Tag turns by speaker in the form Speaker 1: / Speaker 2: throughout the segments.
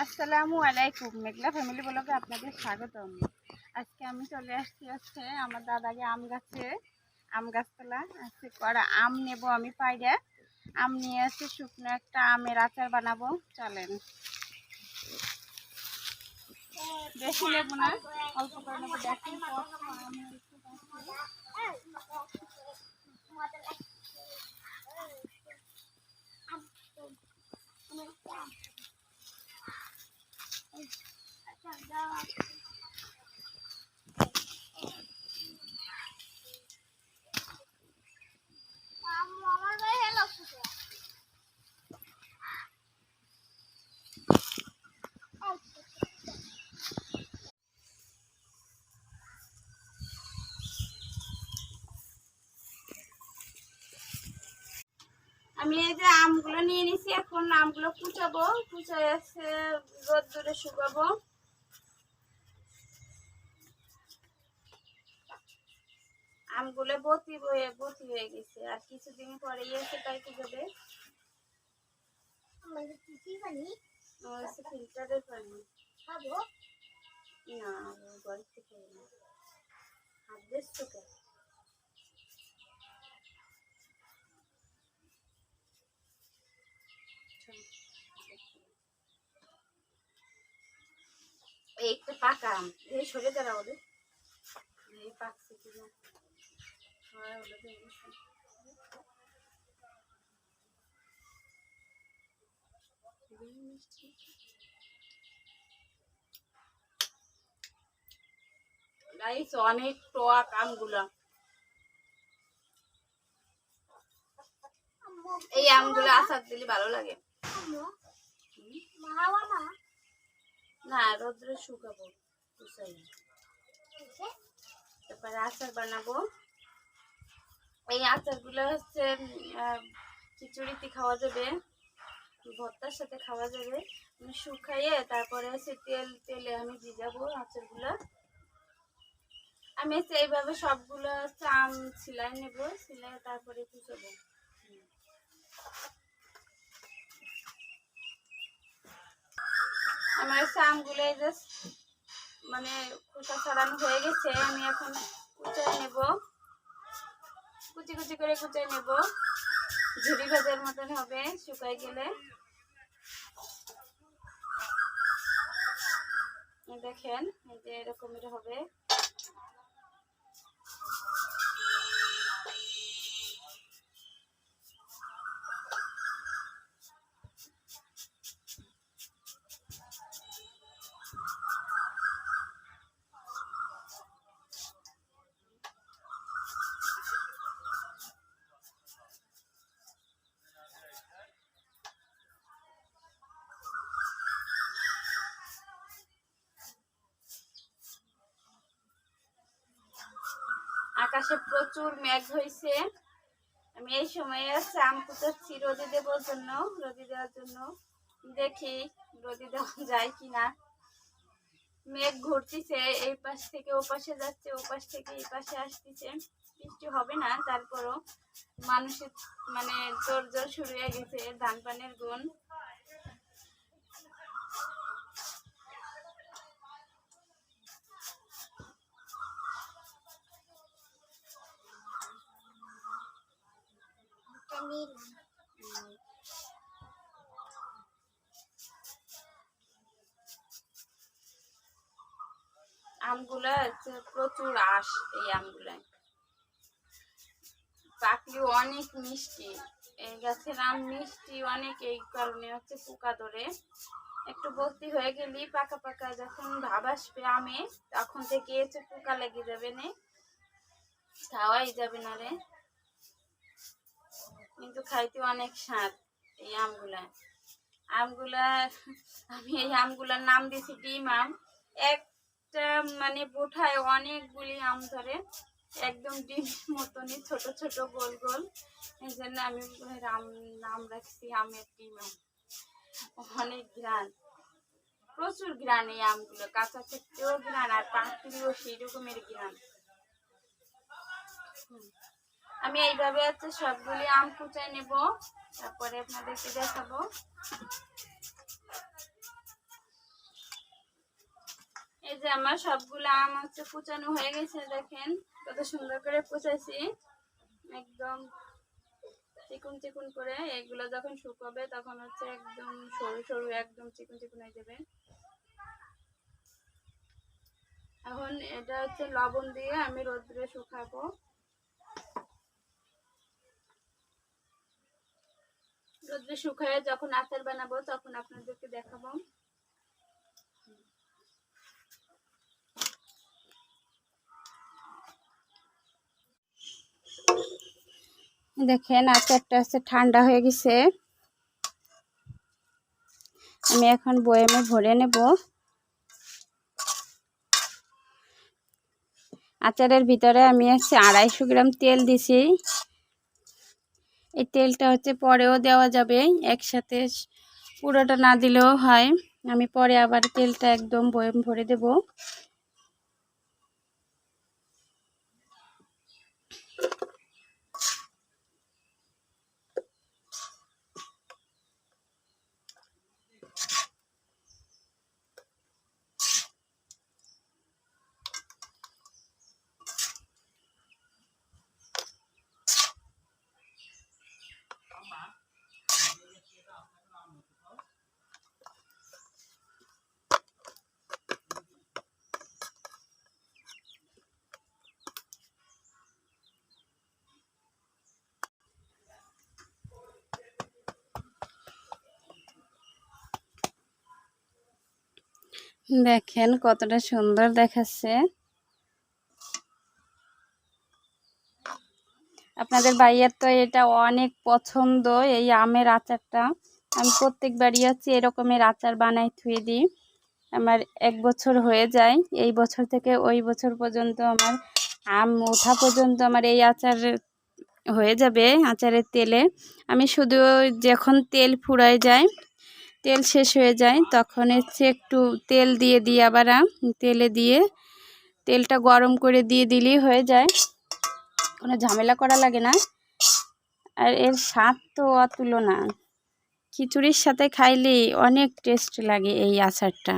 Speaker 1: আসসালামু আলাইকুম, মেঘলা ফ্যামিলি ব্লগে আপনাদের স্বাগতম। আজকে আমি চলে আসছি আমার দাদাকে আম গাছতলা আজকে করা আম নেব। আমি পাইরে আম নিয়ে আসছি, শুকনো একটা আমের আচার বানাবো। চলেন, বেশি নেব না, অল্প করে নেবো। দেখেন আমি এই যে আমগুলো নিয়ে নিছি, এখন আমগুলো কুচাবো। কুচাই আছে রোদ্দুরে শুকাবো। আমগুলো বতি হয়ে গেছে, আর কিছুদিন পরে এসে তাই কুচাবে। ফিল্টারের পানি খাবো না, ঘর থেকে হাত দিয়ে শুকে। এই একটা পাকা আম, এই সরে দাঁড়া ওদের, এই পাকছে কিনা। গাইস, অনেক টক আমগুলা। এই আমগুলো আচার দিলে ভালো লাগে না, রোদ্রে শুকাবো, তারপরে আচার বানাবো। এই আচারগুলো হচ্ছে খিচুড়িতে খাওয়া যাবে, ভর্তার সাথে খাওয়া যাবে। শুকাইয়ে তারপরে হচ্ছে তেলে আমি ভিজাবো আচারগুলো। আমি হচ্ছে এইভাবে সবগুলো হচ্ছে আম ছিলাই নেব, ছিলাই তারপরে কুচাবো। আমার আমগুলো মানে খোসা ছাড়ানো হয়ে গেছে। আমি এখন কুচাই নেব, কুচি কুচি করে কুচাই নেব। ঝুড়ি ভাজার মতন হবে শুকাই গেলে। দেখেন এই যে এরকমের হবে। আকাশে প্রচুর মেঘ হয়েছে। আমি এই সময়ে আম কুচাচ্ছি রোদে দেওয়ার জন্য। দেখি রোদে দেওয়া যায় কিনা। মেঘ ঘুরতেছে, এই পাশ থেকে ও পাশে যাচ্ছে, ও পাশ থেকে এই পাশে আসতেছে। বৃষ্টি হবে না, তারপরও মানুষের মানে তোড়জোড় শুরু হয়ে গেছে, ধান পানের গুণ। আমগুলা প্রচুর আঁশ, এই আমগুলা পাকলেও অনেক মিষ্টি। এই গাছের আম মিষ্টি অনেক, এই কারণে হচ্ছে পোকা ধরে। একটু ভর্তি হয়ে গেলি পাকা পাকা যখন ভাব আসবে আমে, তখন থেকে হচ্ছে পোকা লেগে যাবে, না খাওয়াই যাবে না রে। কিন্তু খাইতে অনেক স্বাদ এই আমগুলা। আমি এই আমগুলার নাম দিয়েছি ডিম আম। একটা মানে বোঠায় অনেকগুলি আম ধরে, একদম ডিম মতনই ছোট ছোট গোল গোল। এই জন্য আমি নাম রাখছি আমের ডিম আম। অনেক ঘ্রাণ, প্রচুর ঘ্রাণ এই আমগুলো, কাঁচা থেকেও ঘ্রাণ আর পাকলেও সেই রকমের ঘ্রাণ। আমি এইভাবে হচ্ছে সবগুলি আম কুচাই নেব, তারপরে আপনাদেরকে দেখাবো। এই যে আমার সবগুলো আম হচ্ছে কুচানো হয়ে গেছে, দেখেন কত সুন্দর করে কুচাইছি, একদম চিকুন চিকুন করে। এগুলো যখন শুকাবে তখন হচ্ছে একদম সরু সরু একদম চিকুন চিকুন হয়ে যাবে। এখন এটা হচ্ছে লবণ দিয়ে আমি রোদ্রে শুকাবো। রোদ্রে শুকায় যখন আচার বানাবো তখন আপনাদেরকে দেখাবো। দেখেন আচারটা হচ্ছে ঠান্ডা হয়ে গেছে, আমি এখন বয়ামে ভরে নেব। আচারের ভিতরে আমি হচ্ছে 250 গ্রাম তেল দিছি। এই তেলটা হচ্ছে পরেও দেওয়া যাবে, একসাথে পুরোটা না দিলেও হয়। আমি পরে আবার তেলটা একদম বয়াম ভরে দেব। দেখেন কতটা সুন্দর দেখাচ্ছে। আপনাদের ভাইয়ের তো এটা অনেক পছন্দ, এই আমের আচারটা। আমি প্রত্যেকবারই হচ্ছে এরকমের আচার বানাই থুয়ে দিই। আমার 1 বছর হয়ে যায়, এই বছর থেকে ওই বছর পর্যন্ত আমার আম ওঠা পর্যন্ত আমার এই আচার হয়ে যাবে। আচারের তেলে আমি শুধু যখন তেল ফুরায় যায়, তেল শেষ হয়ে যায়, তখন হচ্ছে একটু তেল দিয়ে দিই, আবার তেলে দিয়ে তেলটা গরম করে দিয়ে দিলেই হয়ে যায়, কোনো ঝামেলা করা লাগে না। আর এর স্বাদ তো অতুলনা, খিচুড়ির সাথে খাইলে অনেক টেস্ট লাগে এই আচারটা।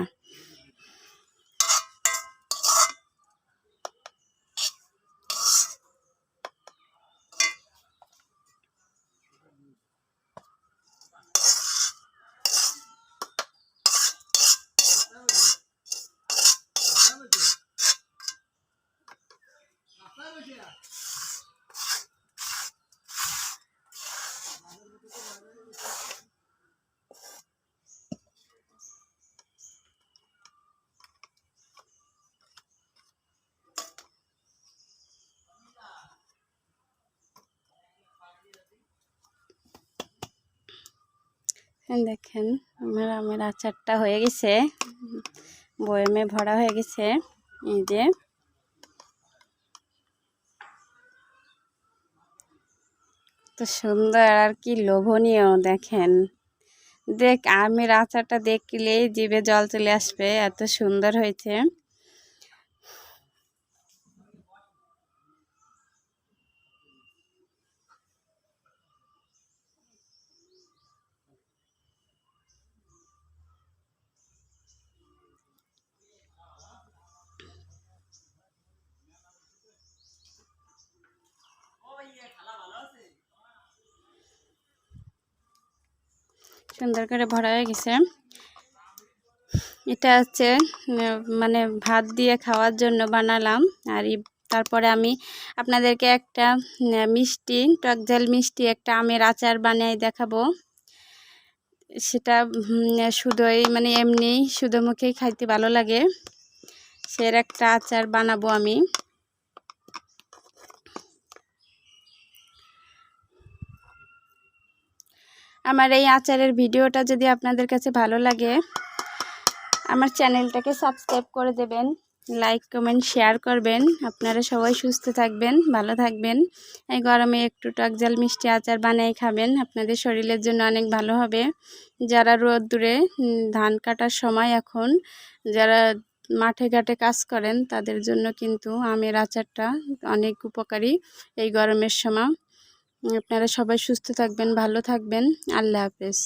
Speaker 1: দেখেন আমার আমের আচারটা হয়ে গেছে, বয়ামে ভরা হয়ে গেছে। এই যে তো সুন্দর আর কি লোভনীয়, দেখেন আমের আচারটা দেখলেই জিভে জল চলে আসবে, এত সুন্দর হয়েছে। সুন্দর করে ভরা হয়ে গেছে। এটা হচ্ছে মানে ভাত দিয়ে খাওয়ার জন্য বানালাম। আর তারপরে আমি আপনাদেরকে একটা মিষ্টি, টক ঝাল মিষ্টি একটা আমের আচার বানিয়ে দেখাবো। সেটা শুধুই মানে এমনি শুধু মুখেই খাইতে ভালো লাগে, সের একটা আচার বানাবো আমি। আমার এই আচারের ভিডিওটা যদি আপনাদের কাছে ভালো লাগে, আমার চ্যানেলটাকে সাবস্ক্রাইব করে দেবেন, লাইক কমেন্ট শেয়ার করবেন। আপনারা সবাই সুস্থ থাকবেন, ভালো থাকবেন। এই গরমে একটু টক ঝাল মিষ্টি আচার বানিয়ে খাবেন, আপনাদের শরীরের জন্য অনেক ভালো হবে। যারা রোদ্দুরে ধান কাটার সময় এখন যারা মাঠে ঘাটে কাজ করেন, তাদের জন্য কিন্তু আমের আচারটা অনেক উপকারী এই গরমের সময়। আপনারা সবাই সুস্থ থাকবেন, ভালো থাকবেন। আল্লাহ হাফেজ।